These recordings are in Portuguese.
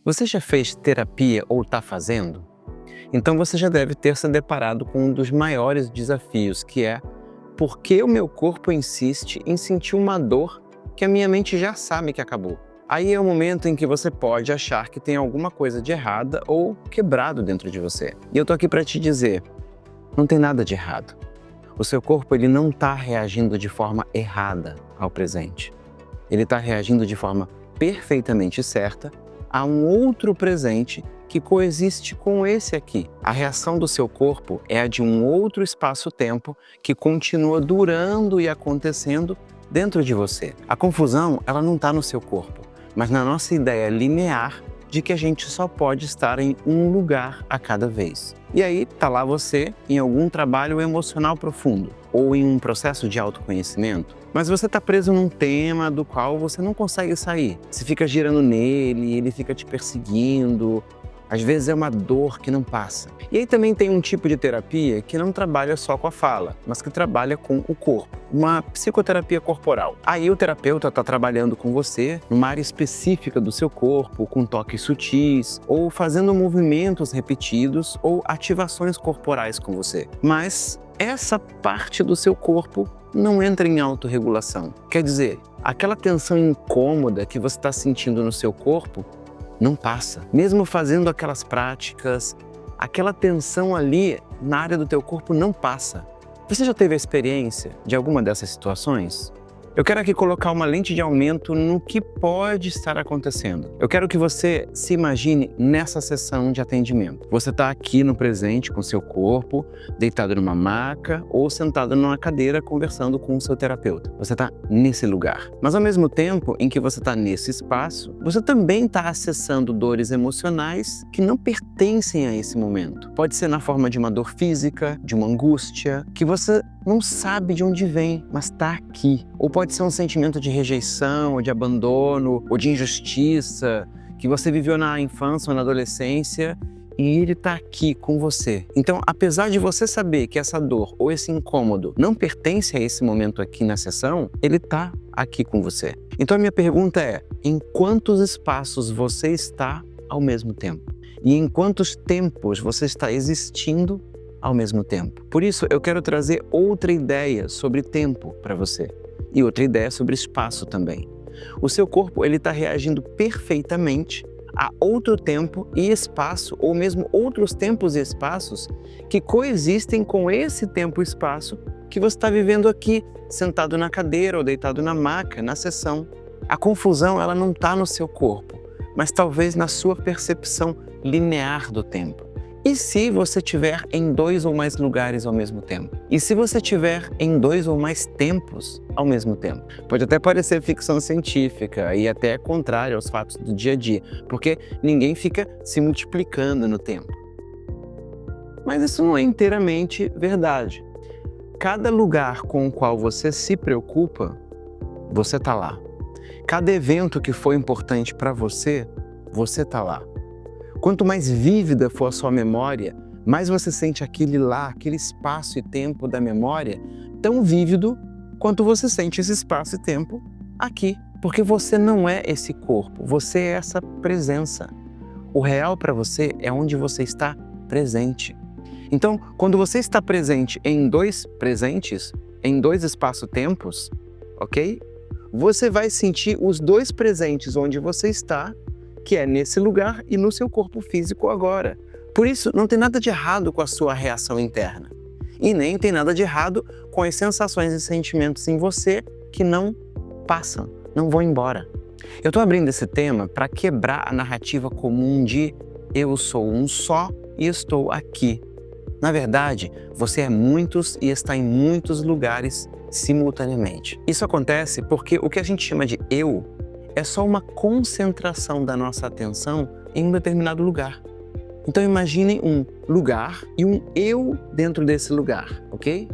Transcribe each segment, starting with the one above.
Você já fez terapia ou está fazendo? Então você já deve ter se deparado com um dos maiores desafios, que é: por que o meu corpo insiste em sentir uma dor que a minha mente já sabe que acabou? Aí é o momento em que você pode achar que tem alguma coisa de errada ou quebrado dentro de você. E eu tô aqui para te dizer, não tem nada de errado. O seu corpo ele não está reagindo de forma errada ao presente. Ele está reagindo de forma perfeitamente certa a um outro presente que coexiste com esse aqui. A reação do seu corpo é a de um outro espaço-tempo que continua durando e acontecendo dentro de você. A confusão, ela não está no seu corpo, mas na nossa ideia linear de que a gente só pode estar em um lugar a cada vez. E aí tá lá você em algum trabalho emocional profundo ou em um processo de autoconhecimento, mas você está preso num tema do qual você não consegue sair. Você fica girando nele, ele fica te perseguindo. Às vezes é uma dor que não passa. E aí também tem um tipo de terapia que não trabalha só com a fala, mas que trabalha com o corpo. Uma psicoterapia corporal. Aí o terapeuta está trabalhando com você numa área específica do seu corpo, com toques sutis, ou fazendo movimentos repetidos ou ativações corporais com você. Mas essa parte do seu corpo não entra em autorregulação. Quer dizer, aquela tensão incômoda que você está sentindo no seu corpo não passa. Mesmo fazendo aquelas práticas, aquela tensão ali na área do teu corpo não passa. Você já teve a experiência de alguma dessas situações? Eu quero aqui colocar uma lente de aumento no que pode estar acontecendo. Eu quero que você se imagine nessa sessão de atendimento. Você está aqui no presente com seu corpo, deitado numa maca ou sentado numa cadeira conversando com o seu terapeuta. Você está nesse lugar. Mas ao mesmo tempo em que você está nesse espaço, você também está acessando dores emocionais que não pertencem a esse momento. Pode ser na forma de uma dor física, de uma angústia, que você não sabe de onde vem, mas está aqui. Ou pode ser um sentimento de rejeição, ou de abandono, ou de injustiça, que você viveu na infância ou na adolescência, e ele está aqui com você. Então, apesar de você saber que essa dor ou esse incômodo não pertence a esse momento aqui na sessão, ele está aqui com você. Então a minha pergunta é: em quantos espaços você está ao mesmo tempo? E em quantos tempos você está existindo ao mesmo tempo? Por isso, eu quero trazer outra ideia sobre tempo para você e outra ideia sobre espaço também. O seu corpo ele está reagindo perfeitamente a outro tempo e espaço, ou mesmo outros tempos e espaços que coexistem com esse tempo e espaço que você está vivendo aqui, sentado na cadeira ou deitado na maca, na sessão. A confusão ela não está no seu corpo, mas talvez na sua percepção linear do tempo. E se você estiver em 2 ou mais lugares ao mesmo tempo? E se você estiver em 2 ou mais tempos ao mesmo tempo? Pode até parecer ficção científica e até contrário aos fatos do dia a dia, porque ninguém fica se multiplicando no tempo. Mas isso não é inteiramente verdade. Cada lugar com o qual você se preocupa, você está lá. Cada evento que foi importante para você, você está lá. Quanto mais vívida for a sua memória, mais você sente aquele lá, aquele espaço e tempo da memória, tão vívido quanto você sente esse espaço e tempo aqui. Porque você não é esse corpo, você é essa presença. O real para você é onde você está presente. Então, quando você está presente em 2 presentes, em 2 espaço-tempos, ok? Você vai sentir os 2 presentes onde você está, que é nesse lugar e no seu corpo físico agora. Por isso, não tem nada de errado com a sua reação interna. E nem tem nada de errado com as sensações e sentimentos em você que não passam, não vão embora. Eu estou abrindo esse tema para quebrar a narrativa comum de eu sou um só e estou aqui. Na verdade, você é muitos e está em muitos lugares simultaneamente. Isso acontece porque o que a gente chama de eu é só uma concentração da nossa atenção em um determinado lugar. Então imaginem um lugar e um eu dentro desse lugar, ok?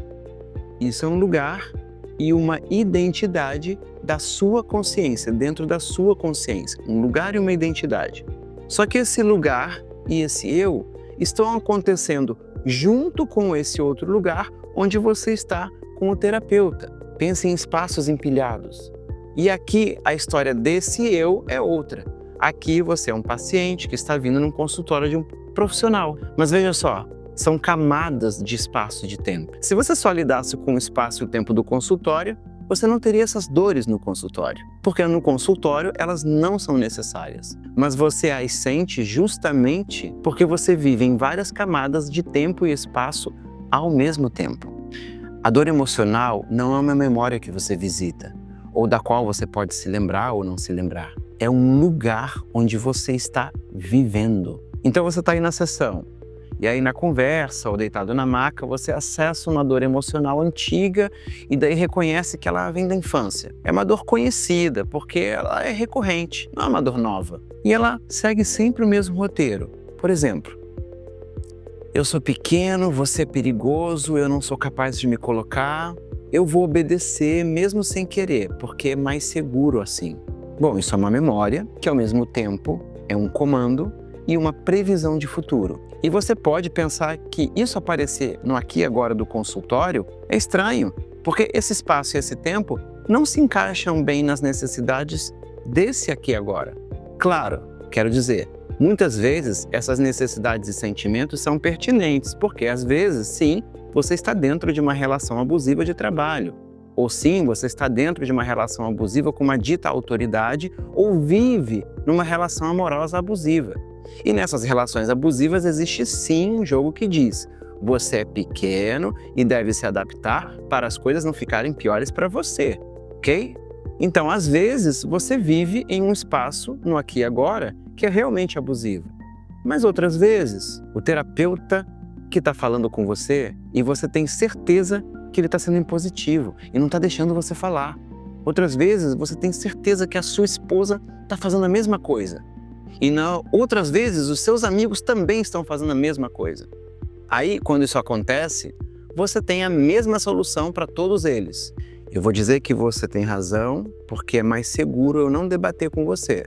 Isso é um lugar e uma identidade da sua consciência, dentro da sua consciência. Um lugar e uma identidade. Só que esse lugar e esse eu estão acontecendo junto com esse outro lugar onde você está com o terapeuta. Pense em espaços empilhados. E aqui a história desse eu é outra. Aqui você é um paciente que está vindo num consultório de um profissional. Mas veja só, são camadas de espaço e de tempo. Se você só lidasse com o espaço e o tempo do consultório, você não teria essas dores no consultório, porque no consultório elas não são necessárias. Mas você as sente justamente porque você vive em várias camadas de tempo e espaço ao mesmo tempo. A dor emocional não é uma memória que você visita, ou da qual você pode se lembrar ou não se lembrar. É um lugar onde você está vivendo. Então você está aí na sessão, e aí na conversa ou deitado na maca, você acessa uma dor emocional antiga e daí reconhece que ela vem da infância. É uma dor conhecida, porque ela é recorrente, não é uma dor nova. E ela segue sempre o mesmo roteiro. Por exemplo, eu sou pequeno, você é perigoso, eu não sou capaz de me colocar, eu vou obedecer mesmo sem querer, porque é mais seguro assim. Bom, isso é uma memória que ao mesmo tempo é um comando e uma previsão de futuro. E você pode pensar que isso aparecer no aqui e agora do consultório é estranho, porque esse espaço e esse tempo não se encaixam bem nas necessidades desse aqui e agora. Claro, quero dizer, muitas vezes essas necessidades e sentimentos são pertinentes, porque às vezes, sim, você está dentro de uma relação abusiva de trabalho. Ou sim, você está dentro de uma relação abusiva com uma dita autoridade ou vive numa relação amorosa abusiva. E nessas relações abusivas existe sim um jogo que diz: você é pequeno e deve se adaptar para as coisas não ficarem piores para você, ok? Então, às vezes, você vive em um espaço, no aqui e agora, que é realmente abusivo. Mas outras vezes, o terapeuta que está falando com você e você tem certeza que ele está sendo impositivo e não está deixando você falar. Outras vezes, você tem certeza que a sua esposa está fazendo a mesma coisa. E outras vezes, os seus amigos também estão fazendo a mesma coisa. Aí, quando isso acontece, você tem a mesma solução para todos eles. Eu vou dizer que você tem razão, porque é mais seguro eu não debater com você.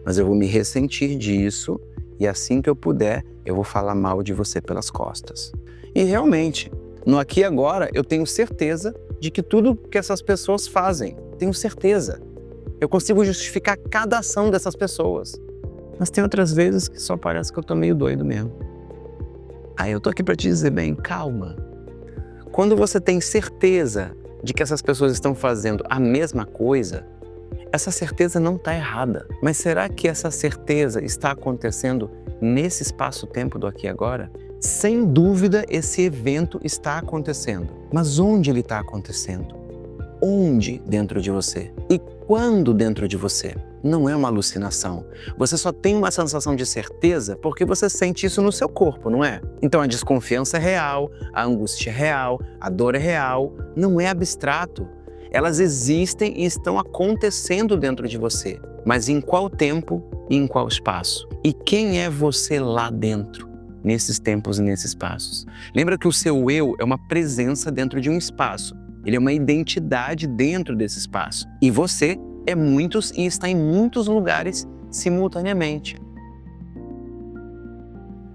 Mas eu vou me ressentir disso e assim que eu puder, eu vou falar mal de você pelas costas. E realmente, no aqui e agora, eu tenho certeza de que tudo que essas pessoas fazem, tenho certeza. Eu consigo justificar cada ação dessas pessoas. Mas tem outras vezes que só parece que eu tô meio doido mesmo. Aí eu tô aqui para te dizer bem, calma. Quando você tem certeza de que essas pessoas estão fazendo a mesma coisa, essa certeza não está errada. Mas será que essa certeza está acontecendo nesse espaço-tempo do aqui e agora? Sem dúvida, esse evento está acontecendo. Mas onde ele está acontecendo? Onde dentro de você? E quando dentro de você? Não é uma alucinação. Você só tem uma sensação de certeza porque você sente isso no seu corpo, não é? Então a desconfiança é real, a angústia é real, a dor é real, não é abstrato. Elas existem e estão acontecendo dentro de você. Mas em qual tempo e em qual espaço? E quem é você lá dentro, nesses tempos e nesses espaços? Lembra que o seu eu é uma presença dentro de um espaço. Ele é uma identidade dentro desse espaço. E você é muitos e está em muitos lugares simultaneamente.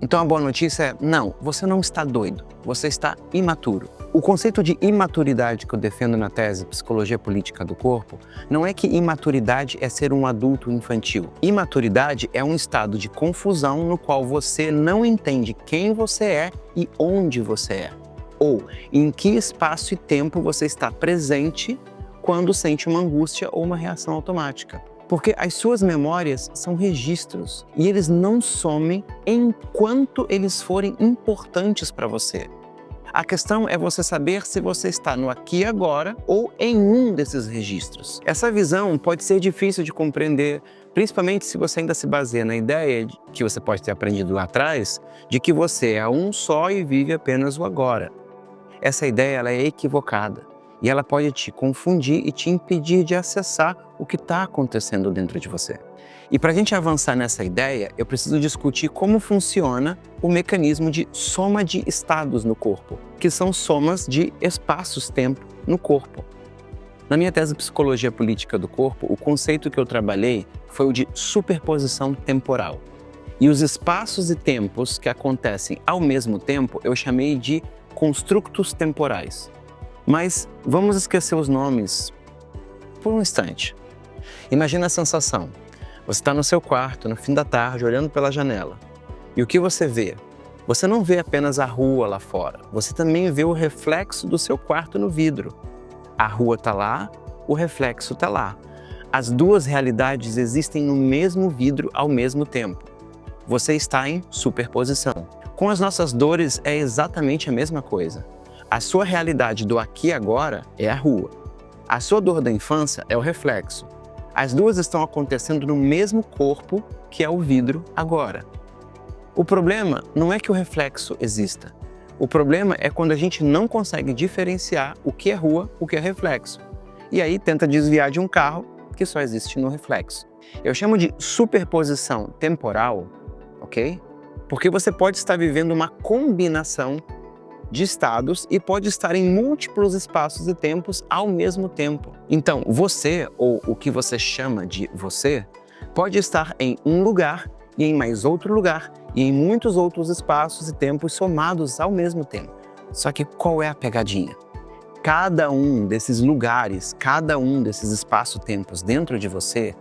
Então a boa notícia é, não, você não está doido, você está imaturo. O conceito de imaturidade que eu defendo na tese Psicologia Política do Corpo não é que imaturidade é ser um adulto infantil. Imaturidade é um estado de confusão no qual você não entende quem você é e onde você é. Ou em que espaço e tempo você está presente quando sente uma angústia ou uma reação automática. Porque as suas memórias são registros e eles não somem enquanto eles forem importantes para você. A questão é você saber se você está no aqui e agora ou em um desses registros. Essa visão pode ser difícil de compreender, principalmente se você ainda se baseia na ideia que você pode ter aprendido lá atrás, de que você é um só e vive apenas o agora. Essa ideia ela é equivocada. E ela pode te confundir e te impedir de acessar o que está acontecendo dentro de você. E para a gente avançar nessa ideia, eu preciso discutir como funciona o mecanismo de soma de estados no corpo, que são somas de espaços-tempo no corpo. Na minha tese Psicologia Política do Corpo, o conceito que eu trabalhei foi o de superposição temporal. E os espaços e tempos que acontecem ao mesmo tempo, eu chamei de construtos temporais. Mas vamos esquecer os nomes por um instante. Imagina a sensação. Você está no seu quarto, no fim da tarde, olhando pela janela. E o que você vê? Você não vê apenas a rua lá fora, você também vê o reflexo do seu quarto no vidro. A rua está lá, o reflexo está lá. As duas realidades existem no mesmo vidro ao mesmo tempo. Você está em superposição. Com as nossas dores é exatamente a mesma coisa. A sua realidade do aqui e agora é a rua. A sua dor da infância é o reflexo. As duas estão acontecendo no mesmo corpo, que é o vidro agora. O problema não é que o reflexo exista. O problema é quando a gente não consegue diferenciar o que é rua, o que é reflexo. E aí tenta desviar de um carro que só existe no reflexo. Eu chamo de superposição temporal, ok? Porque você pode estar vivendo uma combinação de estados e pode estar em múltiplos espaços e tempos ao mesmo tempo. Então, você, ou o que você chama de você, pode estar em um lugar e em mais outro lugar e em muitos outros espaços e tempos somados ao mesmo tempo. Só que qual é a pegadinha? Cada um desses lugares, cada um desses espaços-tempos dentro de você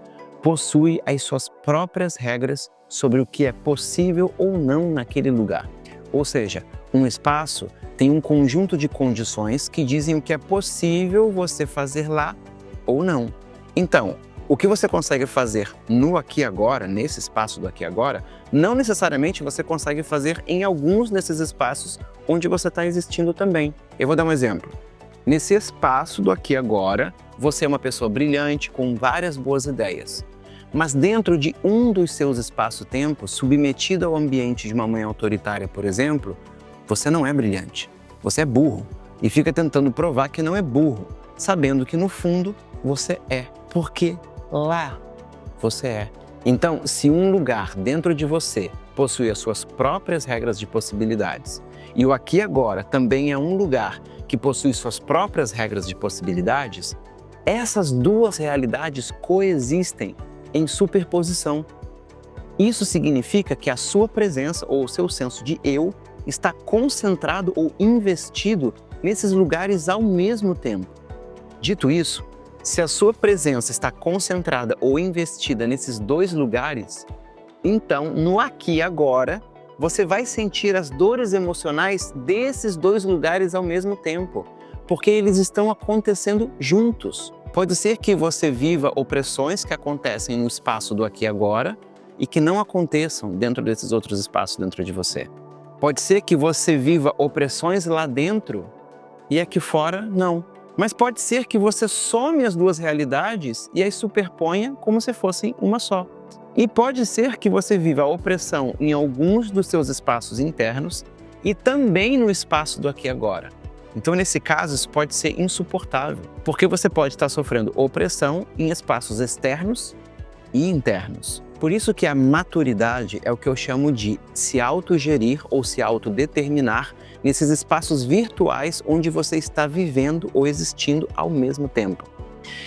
possui as suas próprias regras sobre o que é possível ou não naquele lugar. Ou seja, um espaço tem um conjunto de condições que dizem o que é possível você fazer lá ou não. Então, o que você consegue fazer no aqui e agora, nesse espaço do aqui e agora, não necessariamente você consegue fazer em alguns desses espaços onde você está existindo também. Eu vou dar um exemplo. Nesse espaço do aqui e agora, você é uma pessoa brilhante, com várias boas ideias. Mas dentro de um dos seus espaços-tempos, submetido ao ambiente de uma mãe autoritária, por exemplo, você não é brilhante. Você é burro e fica tentando provar que não é burro, sabendo que no fundo você é, porque lá você é. Então, se um lugar dentro de você possui as suas próprias regras de possibilidades e o aqui e agora também é um lugar que possui suas próprias regras de possibilidades, essas duas realidades coexistem em superposição. Isso significa que a sua presença ou o seu senso de eu está concentrado ou investido nesses lugares ao mesmo tempo. Dito isso, se a sua presença está concentrada ou investida nesses dois lugares, então, no aqui e agora, você vai sentir as dores emocionais desses dois lugares ao mesmo tempo, porque eles estão acontecendo juntos. Pode ser que você viva opressões que acontecem no espaço do aqui e agora e que não aconteçam dentro desses outros espaços dentro de você. Pode ser que você viva opressões lá dentro e aqui fora não. Mas pode ser que você some as duas realidades e as superponha como se fossem uma só. E pode ser que você viva a opressão em alguns dos seus espaços internos e também no espaço do aqui e agora. Então, nesse caso, isso pode ser insuportável, porque você pode estar sofrendo opressão em espaços externos e internos. Por isso que a maturidade é o que eu chamo de se autogerir ou se autodeterminar nesses espaços virtuais onde você está vivendo ou existindo ao mesmo tempo.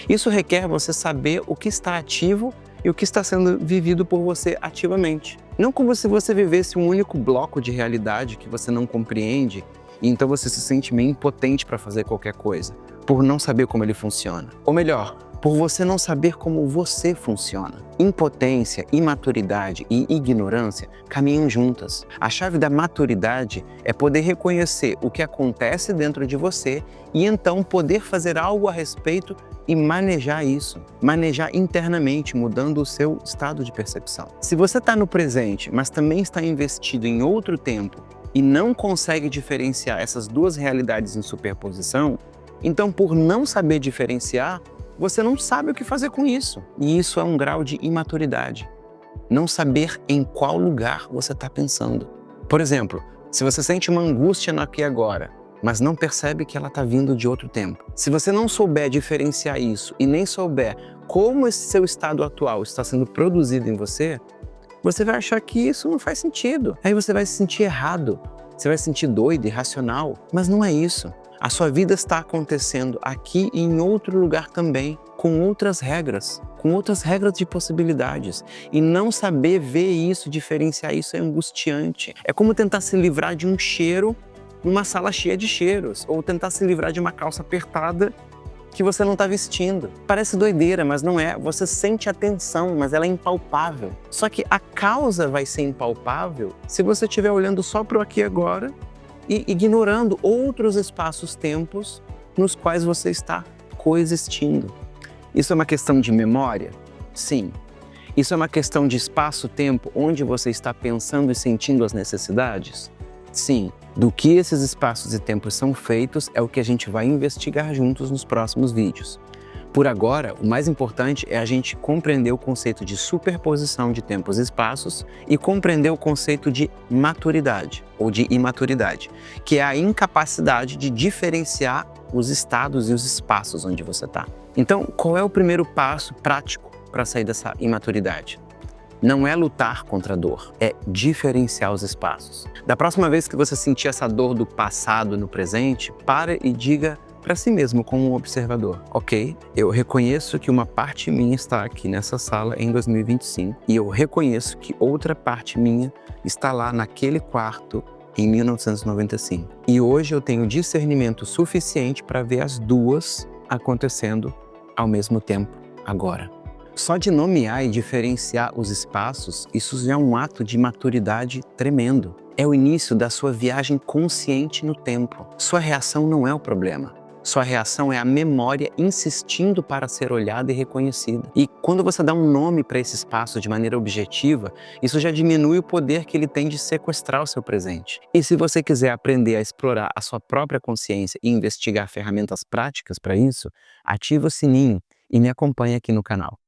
Isso requer você saber o que está ativo e o que está sendo vivido por você ativamente. Não como se você vivesse um único bloco de realidade que você não compreende e então você se sente meio impotente para fazer qualquer coisa, por não saber como ele funciona. Ou melhor, por você não saber como você funciona. Impotência, imaturidade e ignorância caminham juntas. A chave da maturidade é poder reconhecer o que acontece dentro de você e então poder fazer algo a respeito e manejar isso. Manejar internamente, mudando o seu estado de percepção. Se você está no presente, mas também está investido em outro tempo e não consegue diferenciar essas duas realidades em superposição, então por não saber diferenciar, você não sabe o que fazer com isso. E isso é um grau de imaturidade. Não saber em qual lugar você está pensando. Por exemplo, se você sente uma angústia no aqui e agora, mas não percebe que ela está vindo de outro tempo. Se você não souber diferenciar isso e nem souber como esse seu estado atual está sendo produzido em você, você vai achar que isso não faz sentido. Aí você vai se sentir errado, você vai se sentir doido, irracional. Mas não é isso. A sua vida está acontecendo aqui e em outro lugar também, com outras regras de possibilidades. E não saber ver isso, diferenciar isso é angustiante. É como tentar se livrar de um cheiro numa sala cheia de cheiros, ou tentar se livrar de uma calça apertada que você não está vestindo. Parece doideira, mas não é. Você sente a tensão, mas ela é impalpável. Só que a causa vai ser impalpável se você estiver olhando só para o aqui e agora e ignorando outros espaços-tempos nos quais você está coexistindo. Isso é uma questão de memória? Sim. Isso é uma questão de espaço-tempo onde você está pensando e sentindo as necessidades? Sim. Do que esses espaços e tempos são feitos é o que a gente vai investigar juntos nos próximos vídeos. Por agora, o mais importante é a gente compreender o conceito de superposição de tempos e espaços e compreender o conceito de maturidade ou de imaturidade, que é a incapacidade de diferenciar os estados e os espaços onde você está. Então, qual é o primeiro passo prático para sair dessa imaturidade? Não é lutar contra a dor, é diferenciar os espaços. Da próxima vez que você sentir essa dor do passado no presente, pare e diga para si mesmo como um observador: ok, eu reconheço que uma parte minha está aqui nessa sala em 2025 e eu reconheço que outra parte minha está lá naquele quarto em 1995. E hoje eu tenho discernimento suficiente para ver as duas acontecendo ao mesmo tempo agora. Só de nomear e diferenciar os espaços, isso já é um ato de maturidade tremendo. É o início da sua viagem consciente no tempo. Sua reação não é o problema. Sua reação é a memória insistindo para ser olhada e reconhecida. E quando você dá um nome para esse espaço de maneira objetiva, isso já diminui o poder que ele tem de sequestrar o seu presente. E se você quiser aprender a explorar a sua própria consciência e investigar ferramentas práticas para isso, ative o sininho e me acompanhe aqui no canal.